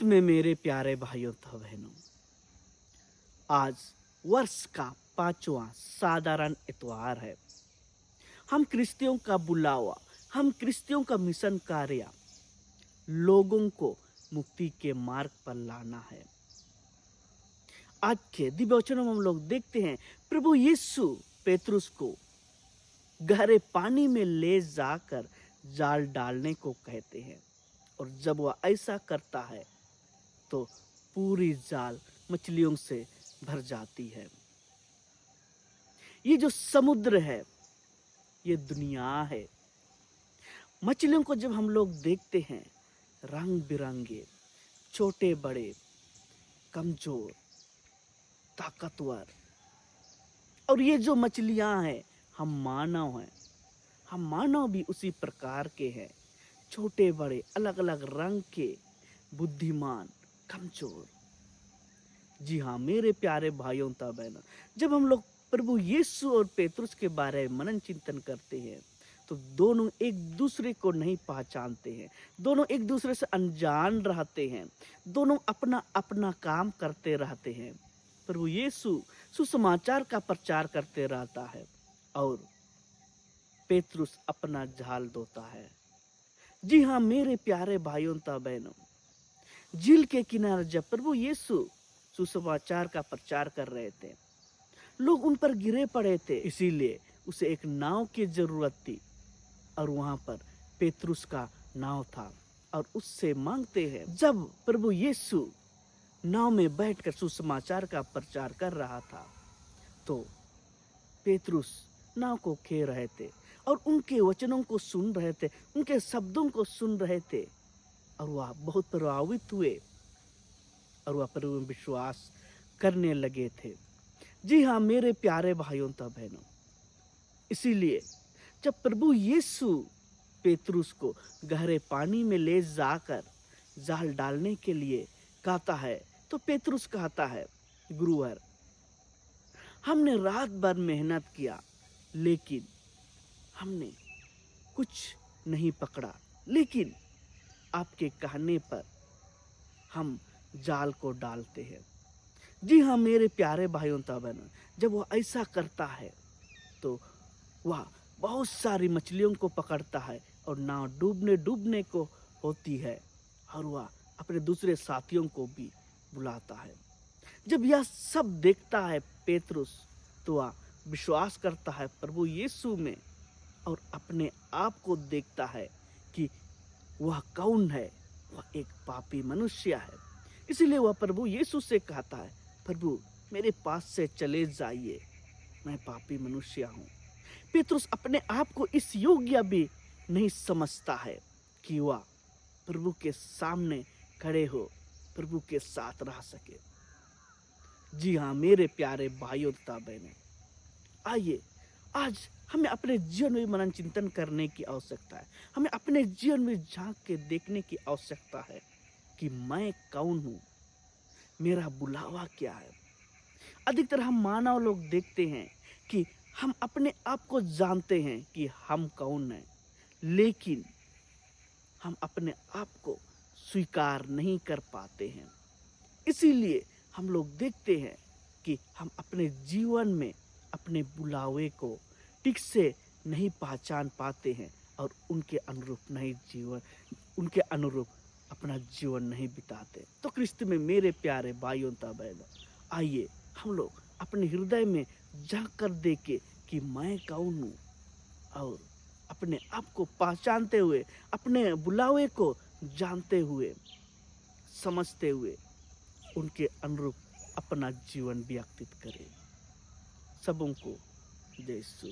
क्रिस्त में मेरे प्यारे भाइयों तथा बहनों, आज वर्ष का 5वां साधारण इतवार है। हम क्रिस्तियों का बुलावा, हम क्रिस्तियों का मिशन कार्य लोगों को मुक्ति के मार्ग पर लाना है। आज के दिव्य वचनों में हम लोग देखते हैं प्रभु यीशु पेतरुस को गहरे पानी में ले जाकर जाल डालने को कहते हैं, और जब वह ऐसा करता है तो पूरी जाल मछलियों से भर जाती है। ये जो समुद्र है, ये दुनिया है। मछलियों को जब हम लोग देखते हैं, रंग बिरंगे, छोटे बड़े, कमजोर, ताकतवर, और ये जो मछलियां हैं, हम मानव हैं। हम मानव भी उसी प्रकार के हैं, छोटे बड़े, अलग अलग रंग के, बुद्धिमान, कमजोर। जी हाँ मेरे प्यारे भाइयों तथा बहनों, जब हम लोग प्रभु यीशु और पेतरुस के बारे में मनन चिंतन करते हैं तो दोनों एक दूसरे को नहीं पहचानते हैं, दोनों एक दूसरे से अनजान रहते हैं, दोनों अपना अपना काम करते रहते हैं। प्रभु यीशु सुसमाचार का प्रचार करते रहता है और पेतरुस अपना जाल धोता है। जी हाँ मेरे प्यारे भाइयों तथा बहनों, झील के किनारे जब प्रभु यीशु सुसमाचार का प्रचार कर रहे थे, लोग उन पर गिरे पड़े थे, इसीलिए उसे एक नाव की जरूरत थी, और वहां पर पेतरुस का नाव था। और उससे मांगते हैं, जब प्रभु यीशु नाव में बैठकर सुसमाचार का प्रचार कर रहा था तो पेतरुस नाव को खे रहे थे और उनके वचनों को सुन रहे थे, उनके शब्दों को सुन रहे थे, और वह बहुत प्रभावित हुए और वह प्रभु में विश्वास करने लगे थे। जी हाँ मेरे प्यारे भाइयों तथा बहनों, इसीलिए जब प्रभु यीशु पेतरुस को गहरे पानी में ले जाकर जाल डालने के लिए कहता है तो पेतरुस कहता है, गुरुवर, हमने रात भर मेहनत किया लेकिन हमने कुछ नहीं पकड़ा, लेकिन आपके कहने पर हम जाल को डालते हैं। जी हाँ मेरे प्यारे भाइयों तथा बहनों, जब वह ऐसा करता है तो वह बहुत सारी मछलियों को पकड़ता है और नाव डूबने को होती है, और वह अपने दूसरे साथियों को भी बुलाता है। जब यह सब देखता है पेतरुस तो वह विश्वास करता है प्रभु यीशु में और अपने आप को देखता है कि वह कौन है, वह एक पापी मनुष्य है। इसीलिए वह प्रभु यीशु से कहता है, प्रभु मेरे पास से चले जाइए, मैं पापी मनुष्य हूँ। पेतरुस अपने आप को इस योग्य भी नहीं समझता है कि वह प्रभु के सामने खड़े हो, प्रभु के साथ रह सके। जी हाँ मेरे प्यारे भाइयों तथा बहनों, आइए आज हमें अपने जीवन में मनन चिंतन करने की आवश्यकता है। हमें अपने जीवन में झांक के देखने की आवश्यकता है कि मैं कौन हूँ, मेरा बुलावा क्या है। अधिकतर हम मानव लोग देखते हैं कि हम अपने आप को जानते हैं कि हम कौन हैं, लेकिन हम अपने आप को स्वीकार नहीं कर पाते हैं। इसीलिए हम लोग देखते हैं कि हम अपने जीवन में अपने बुलावे को ठीक से नहीं पहचान पाते हैं और उनके अनुरूप अपना जीवन नहीं बिताते। तो क्रिस्त में मेरे प्यारे भाइयों तथा बहनों, आइए हम लोग अपने हृदय में झांक कर देखें कि मैं कौन हूँ, और अपने आप को पहचानते हुए, अपने बुलावे को जानते हुए, समझते हुए उनके अनुरूप अपना जीवन व्यतीत करें। सबों को जय यीशु।